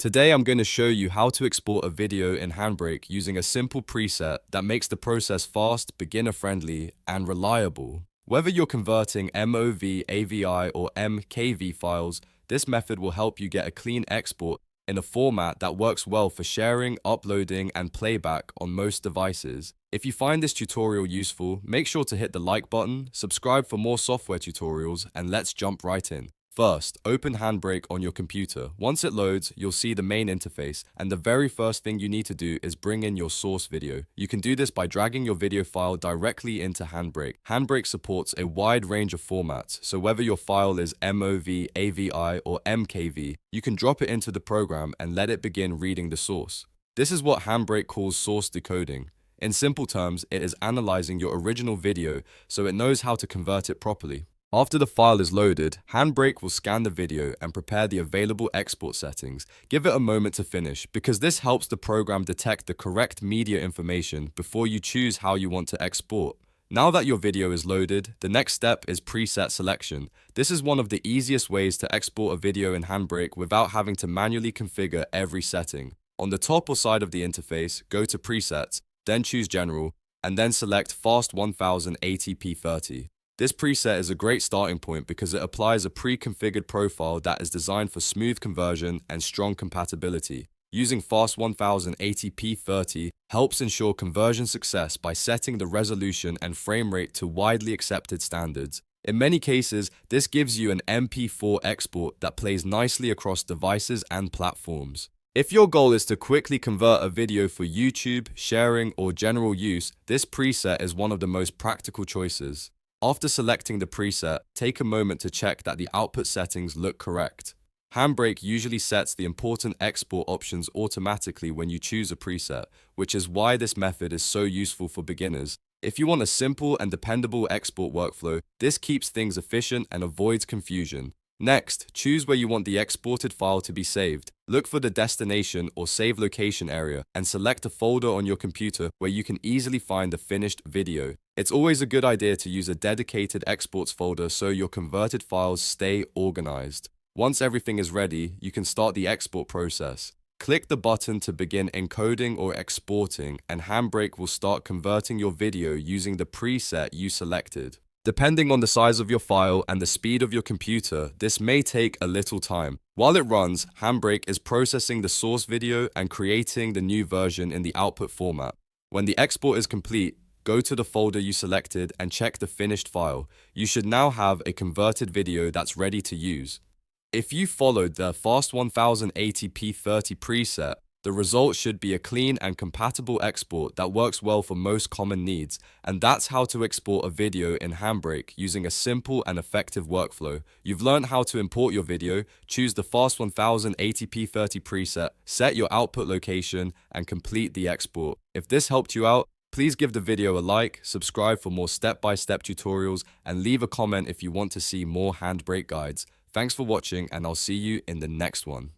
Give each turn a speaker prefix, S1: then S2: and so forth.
S1: Today I'm going to show you how to export a video in HandBrake using a simple preset that makes the process fast, beginner-friendly, and reliable. Whether you're converting MOV, AVI, or MKV files, this method will help you get a clean export in a format that works well for sharing, uploading, and playback on most devices. If you find this tutorial useful, make sure to hit the like button, subscribe for more software tutorials, and let's jump right in. First, open HandBrake on your computer. Once it loads, you'll see the main interface, and the very first thing you need to do is bring in your source video. You can do this by dragging your video file directly into HandBrake. HandBrake supports a wide range of formats, so whether your file is MOV, AVI, or MKV, you can drop it into the program and let it begin reading the source. This is what HandBrake calls source decoding. In simple terms, it is analyzing your original video so it knows how to convert it properly. After the file is loaded, HandBrake will scan the video and prepare the available export settings. Give it a moment to finish, because this helps the program detect the correct media information before you choose how you want to export. Now that your video is loaded, the next step is preset selection. This is one of the easiest ways to export a video in HandBrake without having to manually configure every setting. On the top or side of the interface, go to Presets, then choose General, and then select Fast 1080p 30. This preset is a great starting point because it applies a pre-configured profile that is designed for smooth conversion and strong compatibility. Using Fast 1080p 30 helps ensure conversion success by setting the resolution and frame rate to widely accepted standards. In many cases, this gives you an MP4 export that plays nicely across devices and platforms. If your goal is to quickly convert a video for YouTube, sharing, or general use, this preset is one of the most practical choices. After selecting the preset, take a moment to check that the output settings look correct. HandBrake usually sets the important export options automatically when you choose a preset, which is why this method is so useful for beginners. If you want a simple and dependable export workflow, this keeps things efficient and avoids confusion. Next, choose where you want the exported file to be saved. Look for the destination or save location area and select a folder on your computer where you can easily find the finished video. It's always a good idea to use a dedicated exports folder so your converted files stay organized. Once everything is ready, you can start the export process. Click the button to begin encoding or exporting, and HandBrake will start converting your video using the preset you selected. Depending on the size of your file and the speed of your computer, this may take a little time. While it runs, HandBrake is processing the source video and creating the new version in the output format. When the export is complete, go to the folder you selected and check the finished file. You should now have a converted video that's ready to use. If you followed the Fast 1080p 30 preset, the result should be a clean and compatible export that works well for most common needs, and that's how to export a video in HandBrake using a simple and effective workflow. You've learned how to import your video, choose the Fast 1080p 30 preset, set your output location, and complete the export. If this helped you out, please give the video a like, subscribe for more step-by-step tutorials, and leave a comment if you want to see more HandBrake guides. Thanks for watching, and I'll see you in the next one.